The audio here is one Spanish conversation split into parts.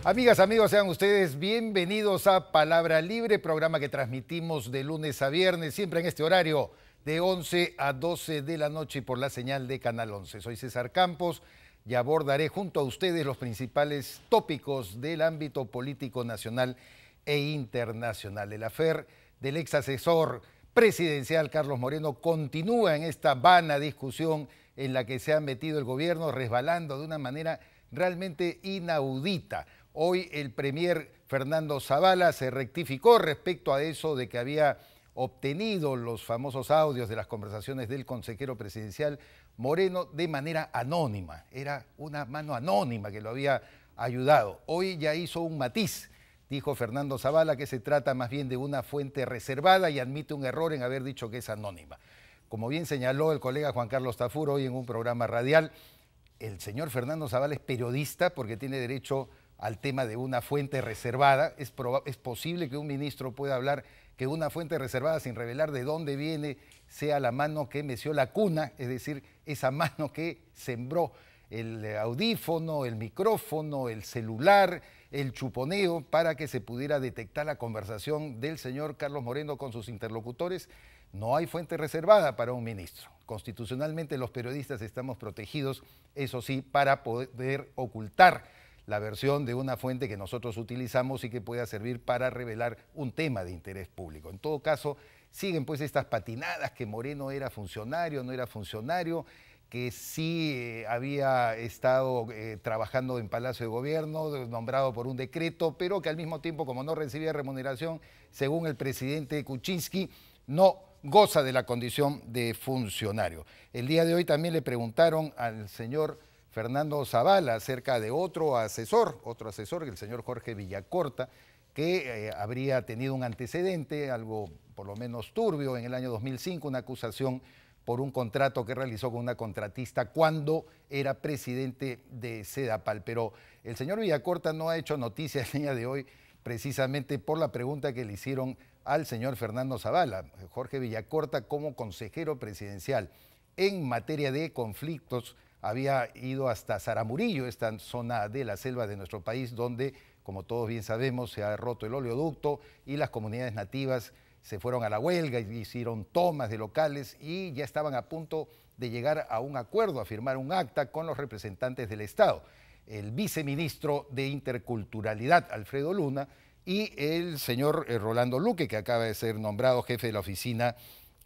Amigas, amigos, sean ustedes bienvenidos a Palabra Libre, programa que transmitimos de lunes a viernes, siempre en este horario de 11 a 12 de la noche y por la señal de Canal 11. Soy César Campos y abordaré junto a ustedes los principales tópicos del ámbito político nacional e internacional. El afer del ex asesor presidencial Carlos Moreno continúa en esta vana discusión en la que se ha metido el gobierno, resbalando de una manera realmente inaudita. Hoy el premier Fernando Zavala se rectificó respecto a eso de que había obtenido los famosos audios de las conversaciones del consejero presidencial Moreno de manera anónima. Era una mano anónima que lo había ayudado. Hoy ya hizo un matiz. Dijo Fernando Zavala que se trata más bien de una fuente reservada y admite un error en haber dicho que es anónima. Como bien señaló el colega Juan Carlos Tafur hoy en un programa radial, el señor Fernando Zavala es periodista porque tiene derecho al tema de una fuente reservada. Es posible que un ministro pueda hablar que una fuente reservada sin revelar de dónde viene sea la mano que meció la cuna, es decir, esa mano que sembró el audífono, el micrófono, el celular, el chuponeo para que se pudiera detectar la conversación del señor Carlos Moreno con sus interlocutores. No hay fuente reservada para un ministro. Constitucionalmente los periodistas estamos protegidos, eso sí, para poder ocultar la versión de una fuente que nosotros utilizamos y que pueda servir para revelar un tema de interés público. En todo caso, siguen pues estas patinadas que Moreno era funcionario, no era funcionario, que sí había estado trabajando en Palacio de Gobierno, nombrado por un decreto, pero que al mismo tiempo, como no recibía remuneración, según el presidente Kuczynski, no goza de la condición de funcionario. El día de hoy también le preguntaron al señor Fernando Zavala acerca de otro asesor, el señor Jorge Villacorta, que habría tenido un antecedente, algo por lo menos turbio, en el año 2005, una acusación por un contrato que realizó con una contratista cuando era presidente de Sedapal. Pero el señor Villacorta no ha hecho noticia el día de hoy precisamente por la pregunta que le hicieron al señor Fernando Zavala. Jorge Villacorta, como consejero presidencial en materia de conflictos, había ido hasta Zaramurillo, esta zona de la selva de nuestro país, donde, como todos bien sabemos, se ha roto el oleoducto y las comunidades nativas se fueron a la huelga y hicieron tomas de locales y ya estaban a punto de llegar a un acuerdo, a firmar un acta con los representantes del Estado. El viceministro de Interculturalidad, Alfredo Luna, y el señor Rolando Luque, que acaba de ser nombrado jefe de la Oficina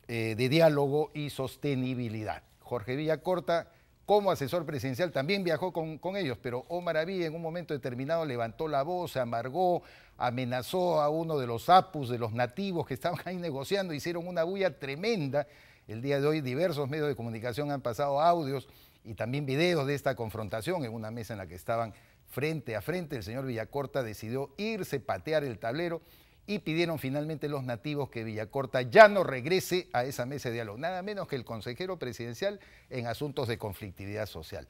de Diálogo y Sostenibilidad. Jorge Villacorta, como asesor presidencial, también viajó con ellos, pero Omar Abí en un momento determinado levantó la voz, se amargó, amenazó a uno de los apus, de los nativos que estaban ahí negociando, hicieron una bulla tremenda. El día de hoy diversos medios de comunicación han pasado audios y también videos de esta confrontación en una mesa en la que estaban frente a frente. El señor Villacorta decidió irse, patear el tablero y pidieron finalmente los nativos que Villacorta ya no regrese a esa mesa de diálogo, nada menos que el consejero presidencial en asuntos de conflictividad social.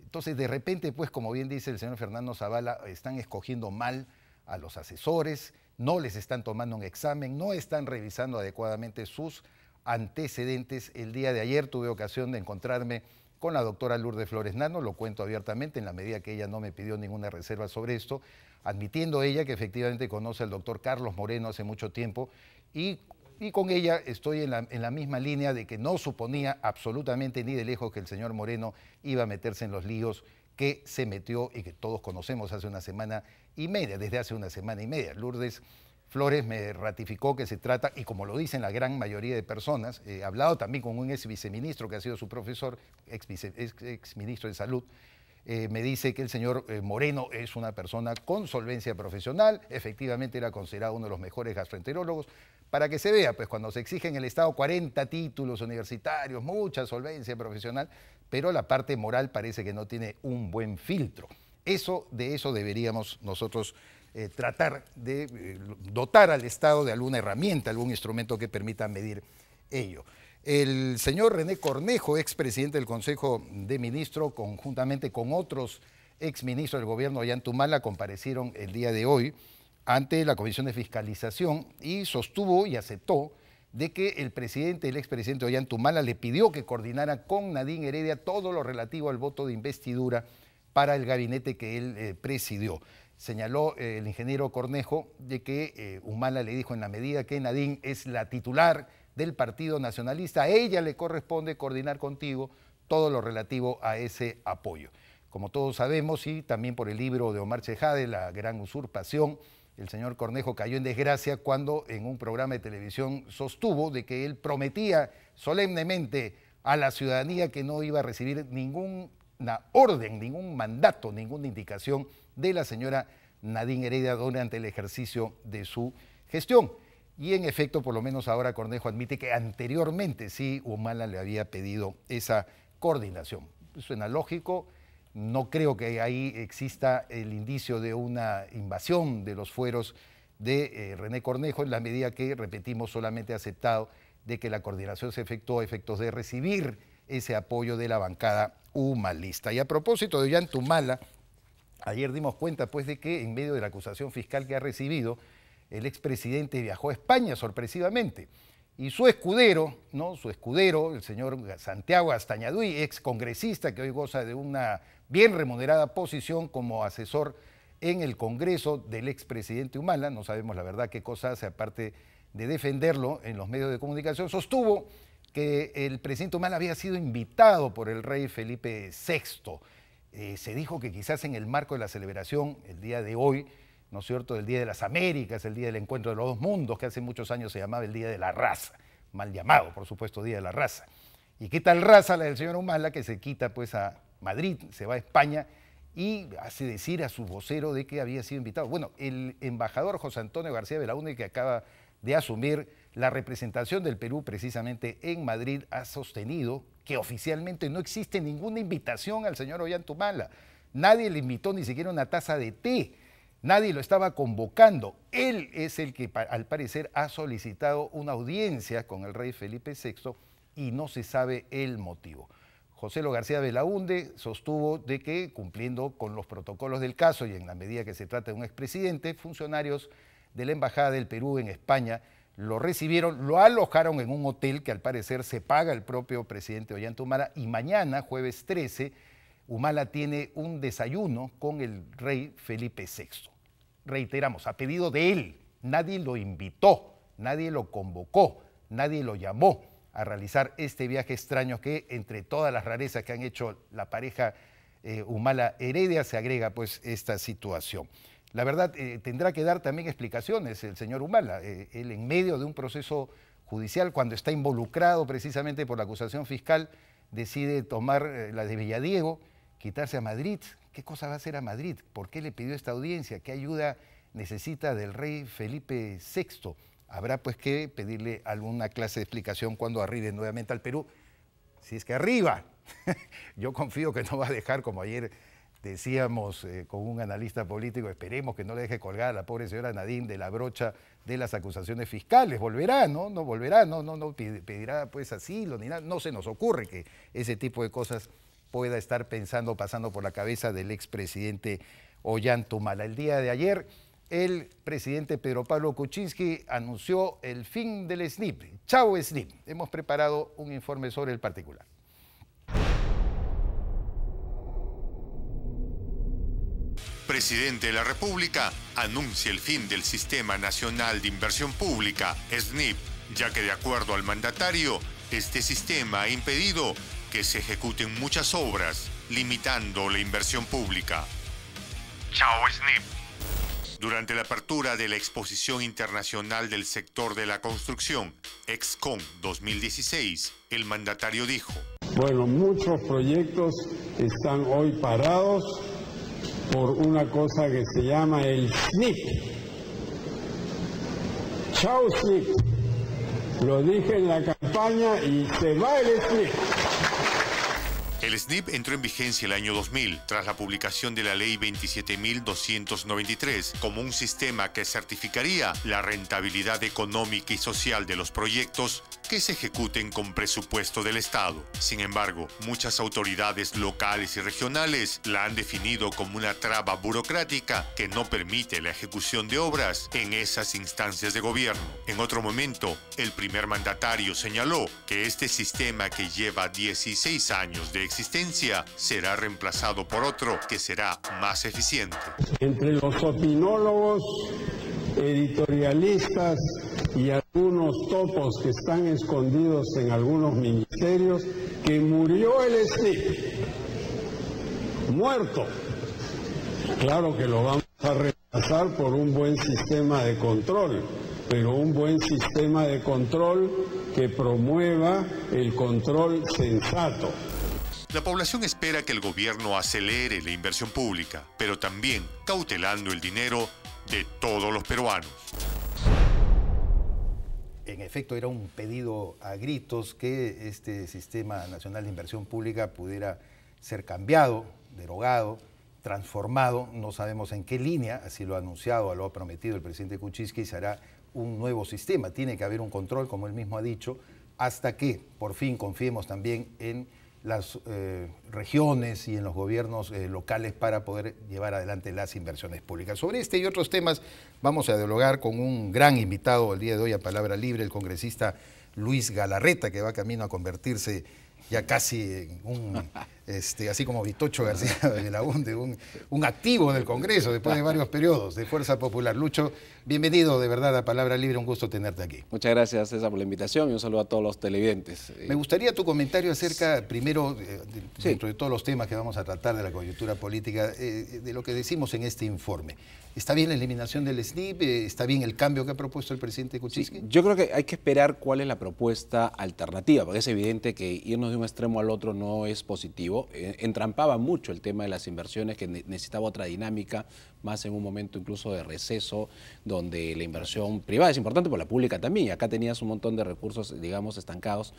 Entonces, de repente, pues, como bien dice el señor Fernando Zavala, están escogiendo mal a los asesores, no les están tomando un examen, no están revisando adecuadamente sus antecedentes. El día de ayer tuve ocasión de encontrarme con la doctora Lourdes Flores Nano, lo cuento abiertamente en la medida que ella no me pidió ninguna reserva sobre esto, admitiendo ella que efectivamente conoce al doctor Carlos Moreno hace mucho tiempo y con ella estoy en la misma línea de que no suponía absolutamente ni de lejos que el señor Moreno iba a meterse en los líos que se metió y que todos conocemos hace una semana y media, desde hace una semana y media. Lourdes Flores me ratificó que se trata, y como lo dicen la gran mayoría de personas, he hablado también con un ex viceministro que ha sido su profesor, ex ministro de Salud, me dice que el señor Moreno es una persona con solvencia profesional, efectivamente era considerado uno de los mejores gastroenterólogos, para que se vea, pues cuando se exige en el Estado 40 títulos universitarios, mucha solvencia profesional, pero la parte moral parece que no tiene un buen filtro. De eso deberíamos nosotros tratar de dotar al Estado de alguna herramienta, algún instrumento que permita medir ello. El señor René Cornejo, expresidente del Consejo de Ministros, conjuntamente con otros exministros del gobierno de Ollantumala, comparecieron el día de hoy ante la Comisión de Fiscalización y sostuvo y aceptó de que el expresidente de Ollantumala le pidió que coordinara con Nadine Heredia todo lo relativo al voto de investidura para el gabinete que él presidió. señaló el ingeniero Cornejo de que Humala le dijo, en la medida que Nadine es la titular del Partido Nacionalista, a ella le corresponde coordinar contigo todo lo relativo a ese apoyo. Como todos sabemos, y también por el libro de Omar Chejade, La Gran Usurpación, el señor Cornejo cayó en desgracia cuando en un programa de televisión sostuvo de que él prometía solemnemente a la ciudadanía que no iba a recibir ninguna orden, ningún mandato, ninguna indicación de la señora Nadine Heredia durante el ejercicio de su gestión. Y en efecto, por lo menos ahora Cornejo admite que anteriormente sí Humala le había pedido esa coordinación. Suena lógico. No creo que ahí exista el indicio de una invasión de los fueros de René Cornejo, en la medida que, repetimos, solamente ha aceptado de que la coordinación se efectuó a efectos de recibir ese apoyo de la bancada humalista. Y a propósito de Ollantumala, ayer dimos cuenta pues de que en medio de la acusación fiscal que ha recibido, el expresidente viajó a España sorpresivamente. Y su escudero, ¿no? Su escudero, el señor Santiago Astañaduy, ex congresista que hoy goza de una bien remunerada posición como asesor en el Congreso del expresidente Humala, no sabemos la verdad qué cosa hace aparte de defenderlo en los medios de comunicación, sostuvo que el presidente Humala había sido invitado por el rey Felipe VI. Se dijo que quizás en el marco de la celebración, el día de hoy, ¿no es cierto?, del Día de las Américas, el Día del Encuentro de los Dos Mundos, que hace muchos años se llamaba el Día de la Raza, mal llamado, por supuesto, Día de la Raza. ¿Y qué tal raza la del señor Humala, que se quita pues a Madrid, se va a España y hace decir a su vocero de que había sido invitado? Bueno, el embajador José Antonio García Belaúnde, que acaba de asumir la representación del Perú precisamente en Madrid, ha sostenido que oficialmente no existe ninguna invitación al señor Ollantumala. Nadie le invitó ni siquiera una taza de té. Nadie lo estaba convocando. Él es el que, al parecer, ha solicitado una audiencia con el rey Felipe VI y no se sabe el motivo. José Lo García Belaúnde sostuvo de que, cumpliendo con los protocolos del caso y en la medida que se trata de un expresidente, funcionarios de la Embajada del Perú en España lo recibieron, lo alojaron en un hotel que al parecer se paga el propio presidente Ollantumala, y mañana, jueves 13, Humala tiene un desayuno con el rey Felipe VI. Reiteramos, a pedido de él, nadie lo invitó, nadie lo convocó, nadie lo llamó a realizar este viaje extraño que, entre todas las rarezas que han hecho la pareja Humala Heredia, se agrega pues esta situación. La verdad, tendrá que dar también explicaciones el señor Humala. Él, en medio de un proceso judicial, cuando está involucrado precisamente por la acusación fiscal, decide tomar la de Villadiego, quitarse a Madrid. ¿Qué cosa va a hacer a Madrid? ¿Por qué le pidió esta audiencia? ¿Qué ayuda necesita del rey Felipe VI? Habrá pues que pedirle alguna clase de explicación cuando arribe nuevamente al Perú, si es que arriba. Yo confío que no va a dejar, como ayer decíamos con un analista político, esperemos que no le deje colgar a la pobre señora Nadine de la brocha de las acusaciones fiscales. Volverá, ¿no? No volverá, no pedirá pues asilo ni nada. No se nos ocurre que ese tipo de cosas pueda estar pasando por la cabeza del expresidente Ollantumala. El día de ayer, el presidente Pedro Pablo Kuczynski anunció el fin del SNIP. Chao SNIP. Hemos preparado un informe sobre el particular. Presidente de la República anuncia el fin del Sistema Nacional de Inversión Pública, SNIP, ya que de acuerdo al mandatario, este sistema ha impedido que se ejecuten muchas obras, limitando la inversión pública. Chao SNIP. Durante la apertura de la Exposición Internacional del Sector de la Construcción, EXCON 2016, el mandatario dijo: Bueno, muchos proyectos están hoy parados por una cosa que se llama el SNIP. Chao SNIP. Lo dije en la campaña y se va el SNIP. El SNIP entró en vigencia el año 2000, tras la publicación de la Ley 27.293, como un sistema que certificaría la rentabilidad económica y social de los proyectos que se ejecuten con presupuesto del Estado. Sin embargo, muchas autoridades locales y regionales la han definido como una traba burocrática que no permite la ejecución de obras en esas instancias de gobierno. En otro momento, el primer mandatario señaló que este sistema, que lleva 16 años de existencia será reemplazado por otro que será más eficiente. Entre los opinólogos, editorialistas y algunos topos que están escondidos en algunos ministerios, que murió el SNIP, muerto. Claro que lo vamos a reemplazar por un buen sistema de control, pero un buen sistema de control que promueva el control sensato. La población espera que el gobierno acelere la inversión pública, pero también cautelando el dinero de todos los peruanos. En efecto, era un pedido a gritos que este Sistema Nacional de Inversión Pública pudiera ser cambiado, derogado, transformado. No sabemos en qué línea, así lo ha anunciado, lo ha prometido el presidente Kuczynski, se hará un nuevo sistema. Tiene que haber un control, como él mismo ha dicho, hasta que por fin confiemos también en las regiones y en los gobiernos locales para poder llevar adelante las inversiones públicas. Sobre este y otros temas vamos a dialogar con un gran invitado el día de hoy a Palabra Libre, el congresista Luis Galarreta, que va camino a convertirse ya casi en un, así como Vitocho García Belaúnde, un activo del Congreso después de varios periodos de Fuerza Popular. Lucho, bienvenido de verdad a Palabra Libre, un gusto tenerte aquí. Muchas gracias, César, por la invitación y un saludo a todos los televidentes. Me gustaría tu comentario acerca, primero, dentro de todos los temas que vamos a tratar de la coyuntura política, de lo que decimos en este informe. ¿Está bien la eliminación del SNIP? ¿Está bien el cambio que ha propuesto el presidente Kuczynski? Sí, yo creo que hay que esperar cuál es la propuesta alternativa, porque es evidente que irnos de un extremo al otro no es positivo. Entrampaba mucho el tema de las inversiones, que necesitaba otra dinámica, más en un momento incluso de receso, donde la inversión privada es importante, pero la pública también. Y acá tenías un montón de recursos, digamos, estancados.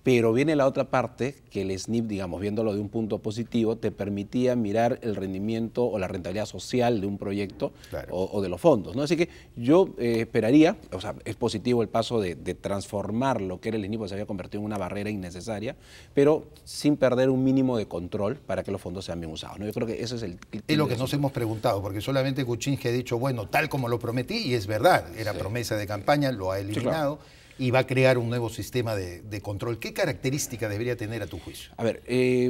Pero viene la otra parte, que el SNIP, digamos, viéndolo de un punto positivo, te permitía mirar el rendimiento o la rentabilidad social de un proyecto, claro, o de los fondos, ¿no? Así que yo esperaría, o sea, es positivo el paso de transformar lo que era el SNIP, porque se había convertido en una barrera innecesaria, pero sin perder un mínimo de control para que los fondos sean bien usados, ¿no? Yo creo que ese es el... Es lo que nos hemos preguntado, porque solamente Kuczynski ha dicho, bueno, tal como lo prometí, y es verdad, era promesa de campaña, lo ha eliminado. Sí, claro. Y va a crear un nuevo sistema de control. ¿Qué característica debería tener a tu juicio? A ver,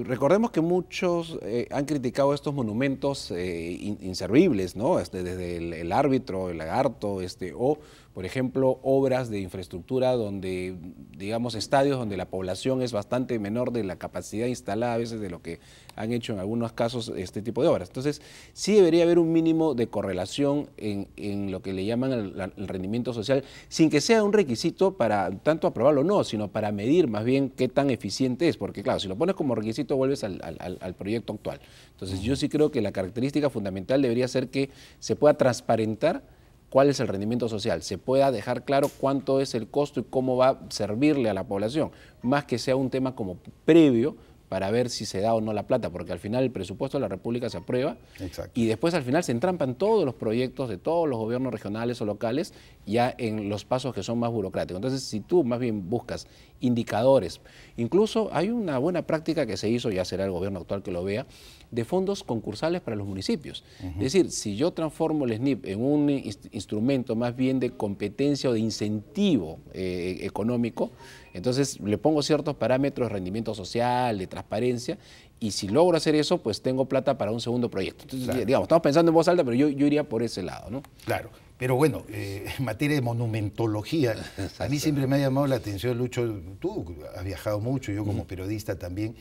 recordemos que muchos han criticado estos monumentos inservibles, ¿no? Desde el árbitro, el lagarto, o, por ejemplo, obras de infraestructura donde, digamos, estadios donde la población es bastante menor de la capacidad instalada a veces de lo que han hecho en algunos casos este tipo de obras. Entonces, sí debería haber un mínimo de correlación en lo que le llaman el rendimiento social, sin que sea un requisito para tanto aprobarlo o no, sino para medir más bien qué tan eficiente es, porque claro, si lo pones como requisito vuelves al proyecto actual. Entonces, yo sí creo que la característica fundamental debería ser que se pueda transparentar cuál es el rendimiento social, se pueda dejar claro cuánto es el costo y cómo va a servirle a la población, más que sea un tema como previo para ver si se da o no la plata, porque al final el presupuesto de la República se aprueba. Exacto. Y después al final se entrampan todos los proyectos de todos los gobiernos regionales o locales ya en los pasos que son más burocráticos. Entonces, si tú más bien buscas indicadores, incluso hay una buena práctica que se hizo, ya será el gobierno actual que lo vea, de fondos concursales para los municipios. Es decir, si yo transformo el SNIP en un instrumento más bien de competencia o de incentivo económico, entonces le pongo ciertos parámetros de rendimiento social, de transparencia, y si logro hacer eso, pues tengo plata para un segundo proyecto. Entonces, claro, digamos, estamos pensando en voz alta, pero yo iría por ese lado, ¿no? Claro, pero bueno, en materia de monumentología, a mí siempre me ha llamado la atención, Lucho, tú has viajado mucho, yo como periodista también,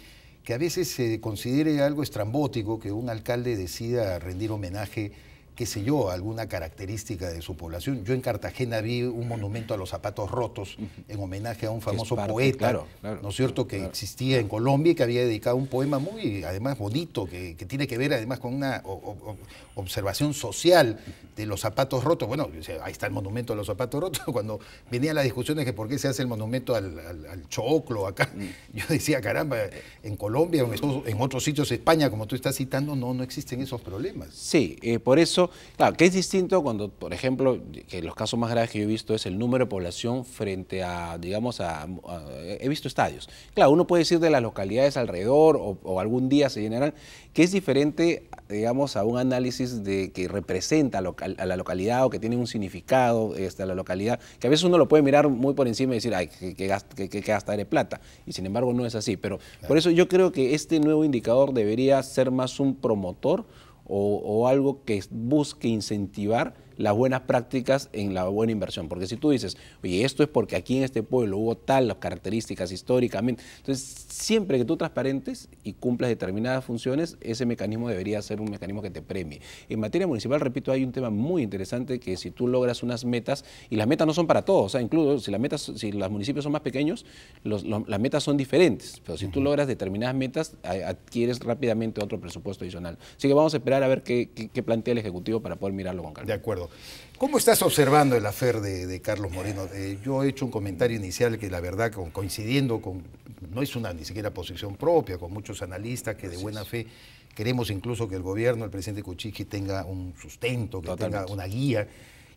que a veces se considere algo estrambótico que un alcalde decida rendir homenaje, qué sé yo, alguna característica de su población. Yo en Cartagena vi un monumento a los zapatos rotos en homenaje a un famoso poeta, claro, ¿no es cierto?, que existía en Colombia y que había dedicado un poema muy, además, bonito, que tiene que ver además con una observación social de los zapatos rotos. Bueno, ahí está el monumento a los zapatos rotos. Cuando venían las discusiones que por qué se hace el monumento al choclo acá, yo decía, caramba, en Colombia, en otros sitios de España, como tú estás citando, no existen esos problemas. Sí, por eso, claro, que es distinto cuando, por ejemplo, que los casos más graves que yo he visto es el número de población frente a, digamos, he visto estadios. Claro, uno puede decir de las localidades alrededor o algún día se llenarán, que es diferente digamos, a un análisis de que representa a la localidad o que tiene un significado a la localidad, que a veces uno lo puede mirar muy por encima y decir, ay, que gastar de plata, y sin embargo no es así. Pero por eso yo creo que este nuevo indicador debería ser más un promotor o algo que busque incentivar las buenas prácticas en la buena inversión. Porque si tú dices, oye, esto es porque aquí en este pueblo hubo tal características históricamente, entonces siempre que tú transparentes y cumplas determinadas funciones, ese mecanismo debería ser un mecanismo que te premie. En materia municipal, repito, hay un tema muy interesante que si tú logras unas metas, y las metas no son para todos, o sea, incluso si los municipios son más pequeños, las metas son diferentes, pero si tú logras determinadas metas, adquieres rápidamente otro presupuesto adicional. Así que vamos a esperar a ver qué plantea el Ejecutivo para poder mirarlo con calma. De acuerdo. ¿Cómo estás observando el afer de Carlos Moreno? Yo he hecho un comentario inicial que la verdad, coincidiendo con, no es una ni siquiera posición propia, con muchos analistas que de buena fe queremos incluso que el gobierno, el presidente Kuczynski tenga un sustento, que tenga una guía,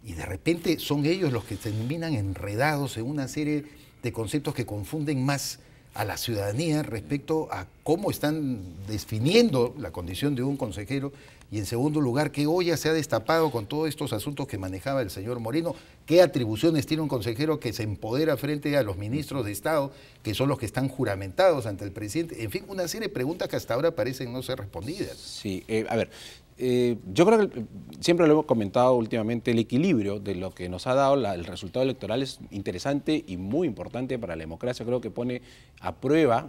y de repente son ellos los que terminan enredados en una serie de conceptos que confunden más a la ciudadanía respecto a cómo están definiendo la condición de un consejero. Y en segundo lugar, ¿qué olla se ha destapado con todos estos asuntos que manejaba el señor Moreno? ¿Qué atribuciones tiene un consejero que se empodera frente a los ministros de Estado, que son los que están juramentados ante el presidente? En fin, una serie de preguntas que hasta ahora parecen no ser respondidas. Sí, a ver, yo creo que siempre lo hemos comentado últimamente, el equilibrio de lo que nos ha dado el resultado electoral es interesante y muy importante para la democracia. Creo que pone a prueba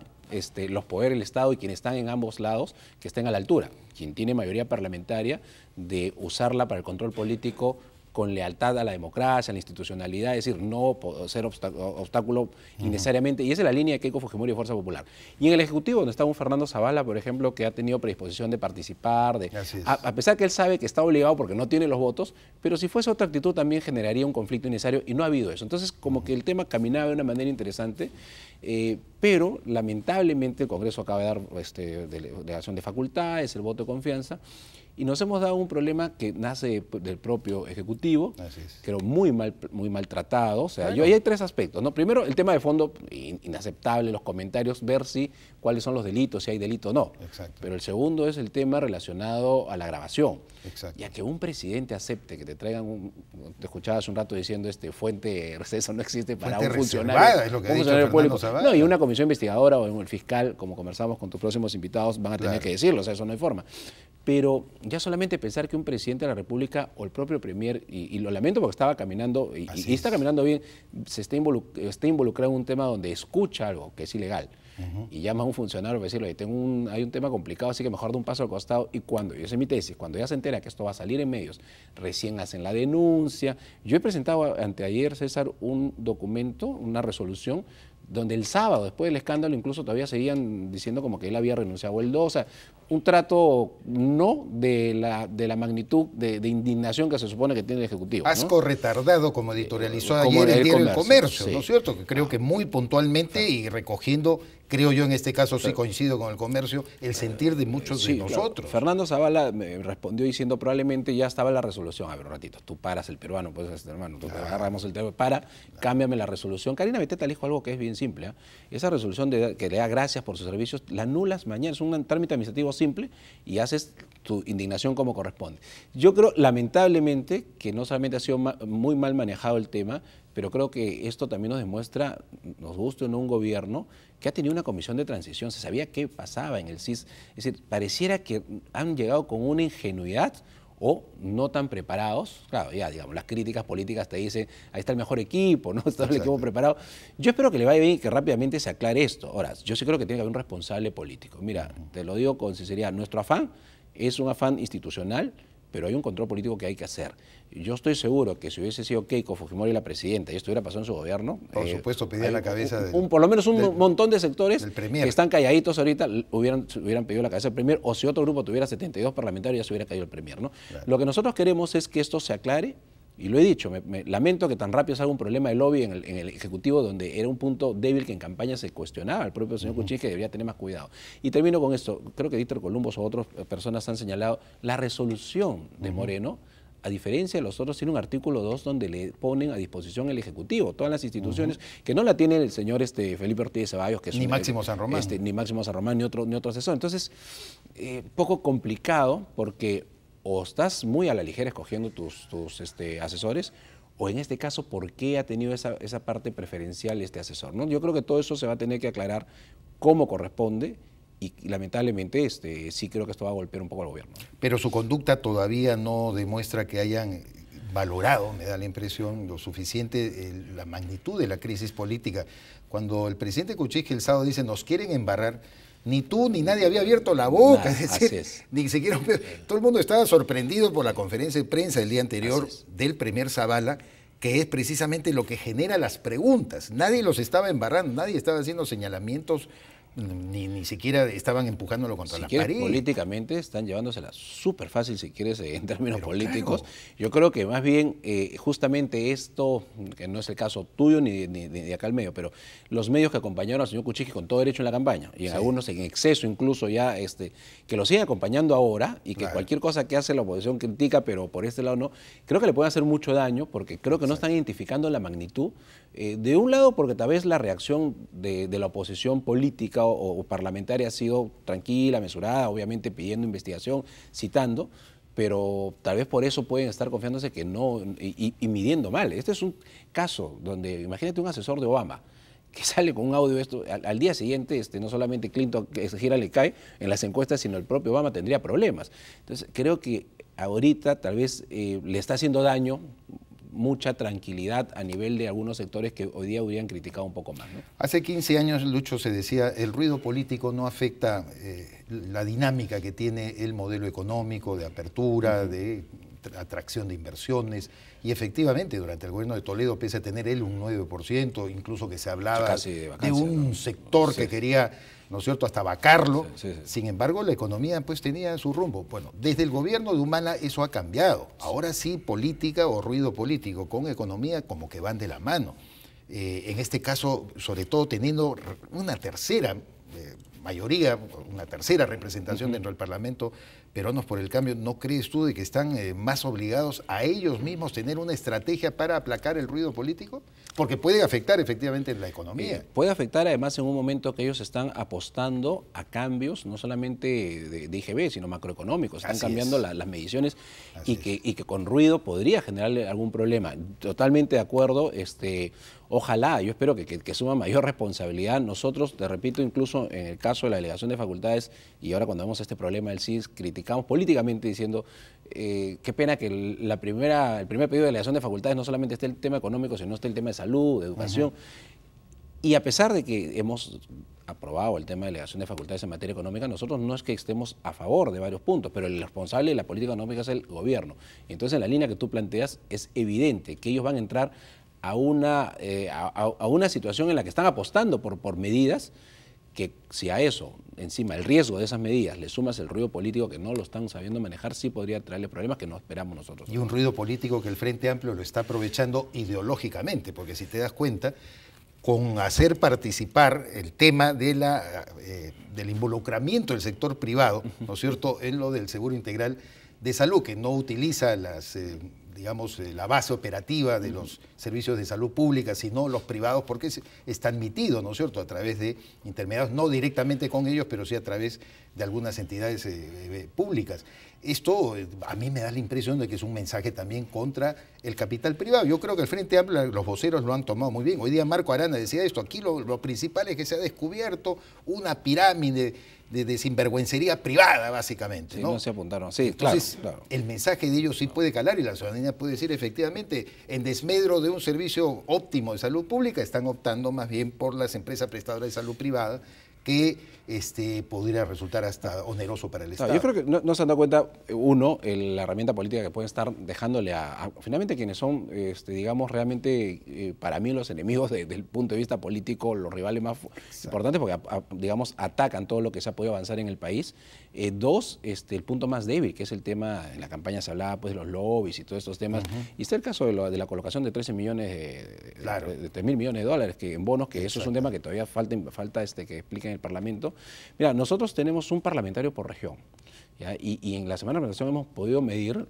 los poderes del Estado y quienes están en ambos lados, que estén a la altura. Quien tiene mayoría parlamentaria, de usarla para el control político con lealtad a la democracia, a la institucionalidad, es decir, no ser obstáculo innecesariamente, y esa es la línea de Keiko Fujimori y Fuerza Popular. Y en el Ejecutivo, donde está un Fernando Zavala, por ejemplo, que ha tenido predisposición de participar, a pesar que él sabe que está obligado porque no tiene los votos, pero si fuese otra actitud también generaría un conflicto innecesario, y no ha habido eso. Entonces, como que el tema caminaba de una manera interesante, pero lamentablemente el Congreso acaba de dar delegación de facultades, el voto de confianza, y nos hemos dado un problema que nace del propio Ejecutivo, creo muy mal tratado. O sea, claro. Ahí hay tres aspectos, ¿no? Primero, el tema de fondo, inaceptable, los comentarios, ver cuáles son los delitos, si hay delito o no. Exacto. Pero el segundo es el tema relacionado a la grabación. Exacto. Ya que un presidente acepte que te traigan, te escuchaba hace un rato diciendo, fuente, eso no existe para fuente un funcionario. Es lo que ha dicho Fernando Zavala. No, y una comisión investigadora o el fiscal, como conversamos con tus próximos invitados, van a tener que decirlo, o sea, eso no hay forma. Pero ya solamente pensar que un presidente de la República o el propio premier, y lo lamento porque estaba caminando, y está caminando bien, se está involucrado en un tema donde escucha algo que es ilegal, y llama a un funcionario para decirle, hay un tema complicado, así que mejor da un paso al costado, y cuando, y esa es mi tesis, cuando ya se entera que esto va a salir en medios, recién hacen la denuncia. Yo he presentado anteayer, César, un documento, una resolución, donde el sábado, después del escándalo, incluso todavía seguían diciendo como que él había renunciado el 2, o sea, un trato no de la magnitud de indignación que se supone que tiene el Ejecutivo. Asco, ¿no? Retardado, como editorializó como ayer el diario El Comercio, sí. ¿No es cierto? Que creo que muy puntualmente y recogiendo, creo yo en este caso sí coincido con El Comercio, el sentir de muchos de nosotros. Claro. Fernando Zavala me respondió diciendo probablemente ya estaba la resolución. A ver, un ratito, tú paras el peruano, pues hermano, tú agarramos el teléfono, cámbiame la resolución. Karina Beteta le dijo algo que es bien simple, ¿eh? Esa resolución que le da gracias por sus servicios, la anulas mañana, es un trámite administrativo simple y haces tu indignación como corresponde. Yo creo, lamentablemente, que no solamente ha sido muy mal manejado el tema, pero creo que esto también nos demuestra, nos guste o no, un gobierno que ha tenido una comisión de transición, se sabía qué pasaba en el CIS, es decir, pareciera que han llegado con una ingenuidad o no tan preparados. Claro, ya digamos, las críticas políticas te dicen, ahí está el mejor equipo, ¿no? Está el equipo preparado. Yo espero que le vaya bien y que rápidamente se aclare esto. Ahora, yo sí creo que tiene que haber un responsable político. Mira, te lo digo con sinceridad, nuestro afán es un afán institucional, pero hay un control político que hay que hacer. Yo estoy seguro que si hubiese sido Keiko Fujimori la presidenta y esto hubiera pasado en su gobierno... Por supuesto, pedía la cabeza por lo menos un montón de sectores que están calladitos ahorita hubieran pedido la cabeza del premier, o si otro grupo tuviera 72 parlamentarios ya se hubiera caído el premier, ¿no? Claro. Lo que nosotros queremos es que esto se aclare, y lo he dicho, me lamento que tan rápido salga un problema de lobby en el Ejecutivo, donde era un punto débil que en campaña se cuestionaba. El propio señor Kuczynski, que debería tener más cuidado. Y termino con esto. Creo que Víctor Columbus o otras personas han señalado la resolución de Moreno a diferencia de los otros, tiene un artículo 2 donde le ponen a disposición el Ejecutivo, todas las instituciones, que no la tiene el señor Felipe Ortiz de Ceballos, que es ni Máximo San Román. Ni Máximo San Román, ni otro asesor. Entonces, poco complicado, porque o estás muy a la ligera escogiendo tus asesores, o en este caso, ¿por qué ha tenido esa parte preferencial este asesor, ¿no? Yo creo que todo eso se va a tener que aclarar cómo corresponde, y lamentablemente sí creo que esto va a golpear un poco al gobierno. Pero su conducta todavía no demuestra que hayan valorado, me da la impresión, lo suficiente la magnitud de la crisis política. Cuando el presidente Kuczynski el sábado dice, nos quieren embarrar, ni tú ni nadie había abierto la boca, es decir, ni siquiera todo el mundo estaba sorprendido por la conferencia de prensa del día anterior del premier Zavala, que es precisamente lo que genera las preguntas. Nadie los estaba embarrando, nadie estaba haciendo señalamientos, ni siquiera estaban empujándolo contra la pared. Políticamente están llevándosela súper fácil, si quieres, en términos políticos. Claro. Yo creo que más bien, justamente esto, que no es el caso tuyo ni de acá al medio, pero los medios que acompañaron al señor Kuczynski con todo derecho en la campaña, y algunos en exceso incluso ya, que lo siguen acompañando ahora, y que cualquier cosa que hace la oposición critica, pero por este lado no, creo que le pueden hacer mucho daño, porque creo que no están identificando la magnitud. De un lado, porque tal vez la reacción de la oposición política o parlamentaria ha sido tranquila, mesurada, obviamente pidiendo investigación, citando, pero tal vez por eso pueden estar confiándose que no, y midiendo mal. Este es un caso donde, imagínate un asesor de Obama que sale con un audio al día siguiente, no solamente Clinton, que gira le cae en las encuestas, sino el propio Obama tendría problemas. Entonces, creo que ahorita tal vez le está haciendo daño mucha tranquilidad a nivel de algunos sectores que hoy día hubieran criticado un poco más, ¿no? Hace 15 años, Lucho, se decía, el ruido político no afecta la dinámica que tiene el modelo económico de apertura, de atracción de inversiones, y efectivamente durante el gobierno de Toledo, pese a tener él un 9%, incluso que se hablaba de un sector que quería, ¿no es cierto?, hasta vacarlo. Sin embargo, la economía pues tenía su rumbo. Bueno, desde el gobierno de Humala eso ha cambiado. Ahora sí, política o ruido político con economía como que van de la mano. En este caso, sobre todo teniendo una tercera mayoría, una tercera representación dentro del Parlamento, Peruanos por el Cambio, ¿no crees tú de que están más obligados a ellos mismos tener una estrategia para aplacar el ruido político? Porque puede afectar efectivamente la economía. Puede afectar además en un momento que ellos están apostando a cambios, no solamente de IGB, sino macroeconómicos. Están cambiando las mediciones y que con ruido podría generarle algún problema. Totalmente de acuerdo. Ojalá, yo espero que suma mayor responsabilidad. Nosotros, te repito, incluso en el caso de la delegación de facultades, y ahora cuando vemos este problema del CIS, criticamos políticamente diciendo qué pena que el primer pedido de delegación de facultades no solamente esté el tema económico, sino esté el tema de salud, de educación. Y a pesar de que hemos aprobado el tema de delegación de facultades en materia económica, nosotros no es que estemos a favor de varios puntos, pero el responsable de la política económica es el gobierno. Y entonces en la línea que tú planteas es evidente que ellos van a entrar a una situación en la que están apostando por medidas que, si a eso, encima el riesgo de esas medidas, le sumas el ruido político que no lo están sabiendo manejar, sí podría traerle problemas que no esperamos nosotros. Y un ruido político que el Frente Amplio lo está aprovechando ideológicamente, porque si te das cuenta, con hacer participar el tema de del involucramiento del sector privado, ¿no es cierto?, en lo del seguro integral de salud, que no utiliza digamos, la base operativa de los servicios de salud pública, sino los privados, porque está admitido, ¿no es cierto?, a través de intermediarios, no directamente con ellos, pero sí a través de algunas entidades públicas. Esto a mí me da la impresión de que es un mensaje también contra el capital privado. Yo creo que el Frente Amplio, los voceros lo han tomado muy bien. Hoy día Marco Arana decía esto, aquí lo principal es que se ha descubierto una pirámide de sinvergüencería privada, básicamente, sí, ¿no? No se apuntaron, sí, entonces, claro. El mensaje de ellos sí puede calar y la ciudadanía puede decir, efectivamente, en desmedro de un servicio óptimo de salud pública, están optando más bien por las empresas prestadoras de salud privada, que podría resultar hasta oneroso para el Estado. Yo creo que no se han dado cuenta, uno, la herramienta política que pueden estar dejándole finalmente quienes son, digamos, realmente para mí los enemigos desde el punto de vista político, los rivales más importantes, porque, digamos, atacan todo lo que se ha podido avanzar en el país. Dos, el punto más débil, que es el tema, en la campaña se hablaba pues de los lobbies y todos estos temas, y está el caso de la colocación de 13 millones, de 3.000 millones de dólares en bonos, que eso es un tema que todavía falta que explique en el Parlamento. Mira, nosotros tenemos un parlamentario por región ¿ya? Y en la semana de presentación hemos podido medir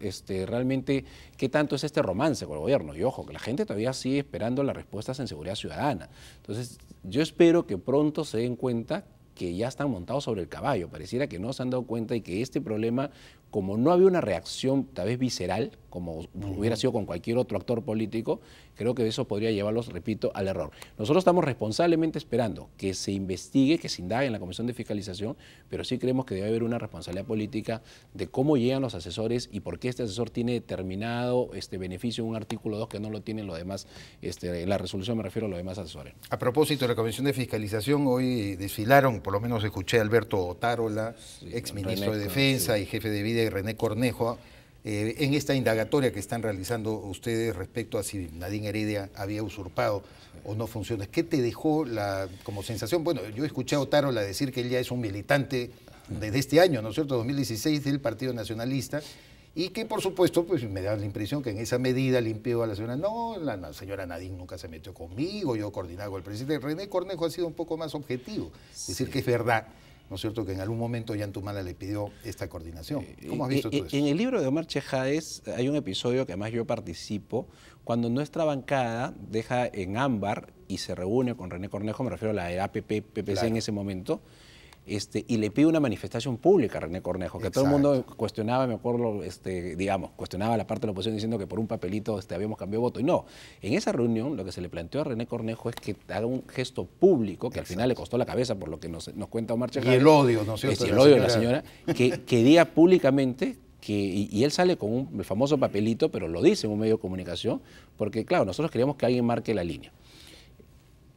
realmente qué tanto es este romance con el gobierno. Y ojo, que la gente todavía sigue esperando las respuestas en seguridad ciudadana. Entonces, yo espero que pronto se den cuenta que ya están montados sobre el caballo. Pareciera que no se han dado cuenta y que este problema, como no había una reacción tal vez visceral, como hubiera sido con cualquier otro actor político, creo que eso podría llevarlos, repito, al error. Nosotros estamos responsablemente esperando que se investigue, que se indague en la Comisión de Fiscalización, pero sí creemos que debe haber una responsabilidad política de cómo llegan los asesores y por qué este asesor tiene determinado beneficio en un artículo 2 que no lo tienen los demás, en la resolución me refiero a los demás asesores. A propósito de la Comisión de Fiscalización, hoy desfilaron, por lo menos escuché a Alberto Otárola, exministro de Defensa y jefe de vida, y René Cornejo, en esta indagatoria que están realizando ustedes respecto a si Nadine Heredia había usurpado o no funciones. ¿Qué te dejó como sensación? Bueno, yo escuché a Otárola decir que él ya es un militante desde este año, ¿no es cierto?, 2016, del Partido Nacionalista, y que por supuesto pues me da la impresión que en esa medida limpió a la señora. No, la señora Nadine nunca se metió conmigo, yo coordinaba con el presidente. René Cornejo ha sido un poco más objetivo, decir que es verdad, ¿no es cierto?, que en algún momento Ollantumala le pidió esta coordinación. ¿Cómo has visto tú eso? En el libro de Omar Chejáez hay un episodio que además yo participo, cuando nuestra bancada deja en ámbar y se reúne con René Cornejo, me refiero a la de APP-PPC claro. En ese momento, y le pide una manifestación pública a René Cornejo, que Exacto. Todo el mundo cuestionaba, me acuerdo, cuestionaba la parte de la oposición diciendo que por un papelito habíamos cambiado voto. Y no, en esa reunión lo que se le planteó a René Cornejo es que haga un gesto público, que Exacto. Al final le costó la cabeza por lo que nos cuenta Omar Chejáez. Y el odio, ¿no es cierto? Y el odio de la señora, que diga públicamente y él sale con el famoso papelito, pero lo dice en un medio de comunicación, porque claro, nosotros queríamos que alguien marque la línea.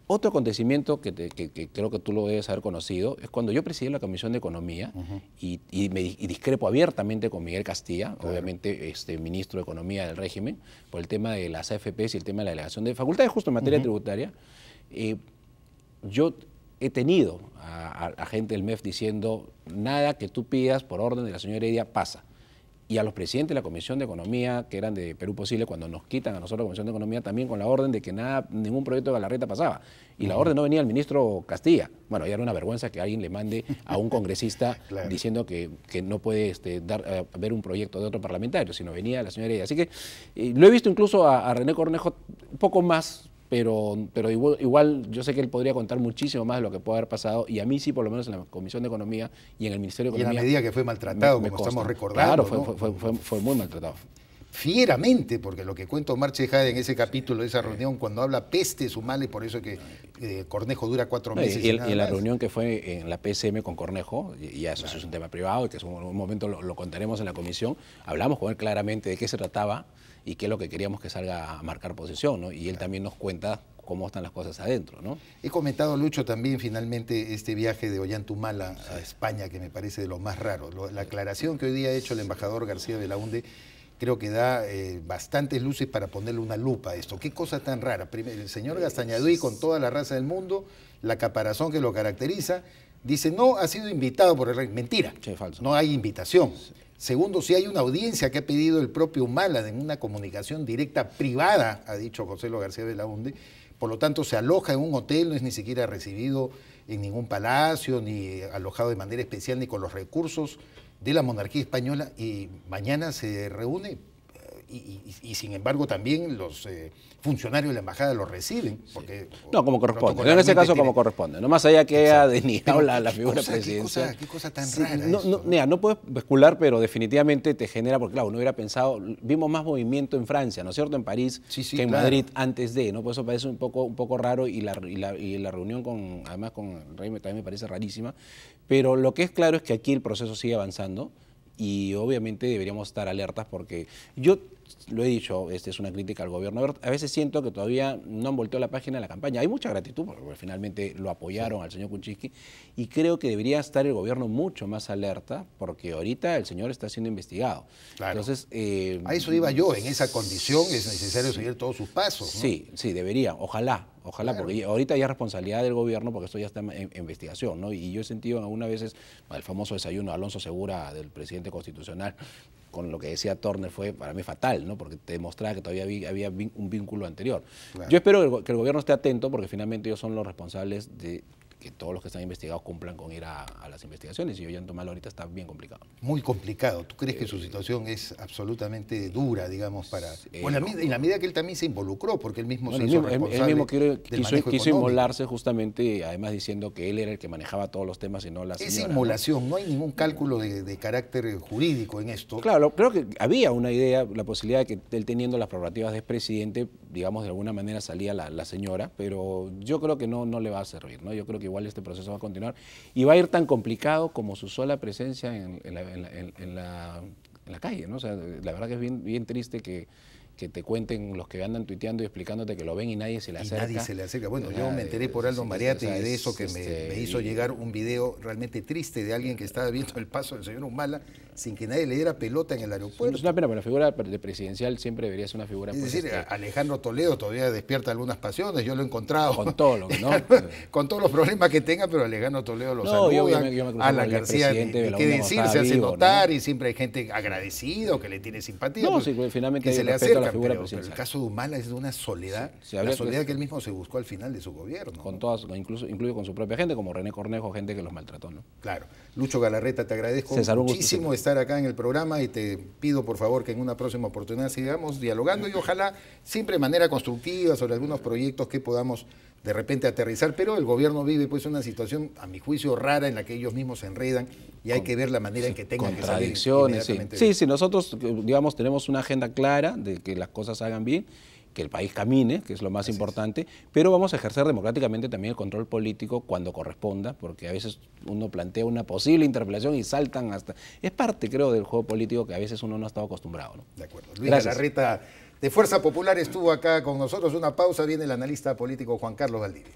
Otro acontecimiento que creo que tú lo debes haber conocido es cuando yo presidí la Comisión de Economía y discrepo abiertamente con Miguel Castilla, claro. Obviamente ministro de Economía del régimen, por el tema de las AFPs y el tema de la delegación de facultades justo en materia tributaria. Yo he tenido a gente del MEF diciendo nada que tú pidas por orden de la señora Heredia pasa. Y a los presidentes de la Comisión de Economía, que eran de Perú Posible, cuando nos quitan a nosotros la Comisión de Economía, también con la orden de que ningún proyecto de Galarreta pasaba. Y la orden no venía del ministro Castilla. Bueno, ya era una vergüenza que alguien le mande a un congresista claro. Diciendo que no puede ver un proyecto de otro parlamentario, sino venía la señora Heredia. Así que lo he visto incluso a René Cornejo un poco más, pero igual yo sé que él podría contar muchísimo más de lo que puede haber pasado, y a mí sí, por lo menos en la Comisión de Economía y en el Ministerio de Economía. Y en la medida que fue maltratado, como estamos recordando. Claro, ¿no? fue muy maltratado. Fieramente, porque lo que cuenta Omar Chejáez en ese capítulo de esa reunión, cuando habla pestes o males, por eso que Cornejo dura 4 meses. Y en la reunión que fue en la PSM con Cornejo, y ya eso es un tema privado, y que en un momento lo contaremos en la comisión, hablamos con él claramente de qué se trataba y qué es lo que queríamos que salga a marcar posición, ¿no? Y él también nos cuenta cómo están las cosas adentro, ¿no? He comentado, Lucho, también finalmente este viaje de Ollantumala a España, que me parece de lo más raro. La aclaración que hoy día ha hecho el embajador García Belaunde creo que da bastantes luces para ponerle una lupa a esto. ¿Qué cosa tan rara? Primero, el señor Gastañaduy, con toda la raza del mundo, la caparazón que lo caracteriza, dice, no, ha sido invitado por el rey. Mentira, sí, falso. No hay invitación. Sí. Segundo, si hay una audiencia que ha pedido el propio Humala en una comunicación directa privada, ha dicho José Lo García Belaunde, por lo tanto se aloja en un hotel, no es ni siquiera recibido en ningún palacio, ni alojado de manera especial, ni con los recursos de la monarquía española, y mañana se reúne y sin embargo también los funcionarios de la embajada lo reciben. Porque, no, como corresponde. En ese caso como corresponde. No más allá que haya denigado la figura presidencial. ¿Qué cosa tan rara? No puedes especular, pero definitivamente te genera, porque claro, uno hubiera pensado, vimos más movimiento en Francia, ¿no es cierto?, en París, que en Madrid antes de, ¿no? Por eso parece un poco raro, y la reunión además con el rey también me parece rarísima. Pero lo que es claro es que aquí el proceso sigue avanzando. Y obviamente deberíamos estar alertas, porque yo lo he dicho, es una crítica al gobierno. A veces siento que todavía no han volteado la página de la campaña. Hay mucha gratitud porque finalmente lo apoyaron al señor Kuczynski, y creo que debería estar el gobierno mucho más alerta, porque ahorita el señor está siendo investigado. Claro. Entonces, a eso iba yo, en esa condición es necesario seguir todos sus pasos, ¿no? Sí, debería, ojalá, claro. Porque ahorita ya es responsabilidad del gobierno, porque esto ya está en investigación, ¿no? Y yo he sentido algunas veces el famoso desayuno de Alonso Segura del presidente constitucional, con lo que decía Turner, fue para mí fatal, ¿no? Porque te demostraba que todavía había un vínculo anterior. Claro. Yo espero que el gobierno esté atento, porque finalmente ellos son los responsables de todos los que están investigados cumplan con ir a las investigaciones, y Ollanta Humala ahorita está bien complicado. Muy complicado. ¿Tú crees que su situación es absolutamente dura, digamos, para... Bueno, en la medida que él también se involucró, porque él mismo se hizo responsable él mismo quiso económico. inmolarse justamente, además diciendo que él era el que manejaba todos los temas y no la señora. Es inmolación, ¿no? Hay ningún cálculo de carácter jurídico en esto. Claro, creo que había una idea, la posibilidad de que él teniendo las prerrogativas de expresidente, digamos, de alguna manera salía la señora, pero yo creo que no le va a servir, ¿no? Yo creo que igual este proceso va a continuar y va a ir tan complicado como su sola presencia en la calle, ¿no? O sea, la verdad que es bien triste que te cuenten los que andan tuiteando y explicándote que lo ven y nadie se le acerca. Nadie se le acerca. Bueno, yo me enteré por Aldo Mariate de eso, que me hizo llegar un video realmente triste de alguien que estaba viendo el paso del señor Humala sin que nadie le diera pelota en el aeropuerto. Es una pena, pero la figura de presidencial siempre debería ser una figura... Es decir, Alejandro Toledo todavía despierta algunas pasiones, yo lo he encontrado. Con todo lo que, ¿no? Con todos los problemas que tenga, pero Alejandro Toledo lo saluda. Alan García, que decir, se hace notar, ¿no? Y siempre hay gente agradecida, que le tiene simpatía. No, sí, finalmente que se le acerca, acerca, pero el caso de Humala es de una soledad, la soledad que él mismo se buscó al final de su gobierno. Con todas, incluso con su propia gente, como René Cornejo, gente que los maltrató, ¿no? Claro. Lucho Galarreta, te agradezco muchísimo estar acá en el programa y te pido por favor que en una próxima oportunidad sigamos dialogando y ojalá siempre de manera constructiva sobre algunos proyectos que podamos de repente aterrizar, pero el gobierno vive pues una situación, a mi juicio, rara en la que ellos mismos se enredan y hay que ver la manera en que tengan que salir inmediatamente. Sí, nosotros, digamos, tenemos una agenda clara de que las cosas se hagan bien, que el país camine, que es lo más importante, pero vamos a ejercer democráticamente también el control político cuando corresponda, porque a veces uno plantea una posible interpelación y saltan hasta... Es parte, creo, del juego político que a veces uno no ha estado acostumbrado, ¿no? De acuerdo. Luis Galarreta, de Fuerza Popular, estuvo acá con nosotros. Una pausa, viene el analista político Juan Carlos Valdivia.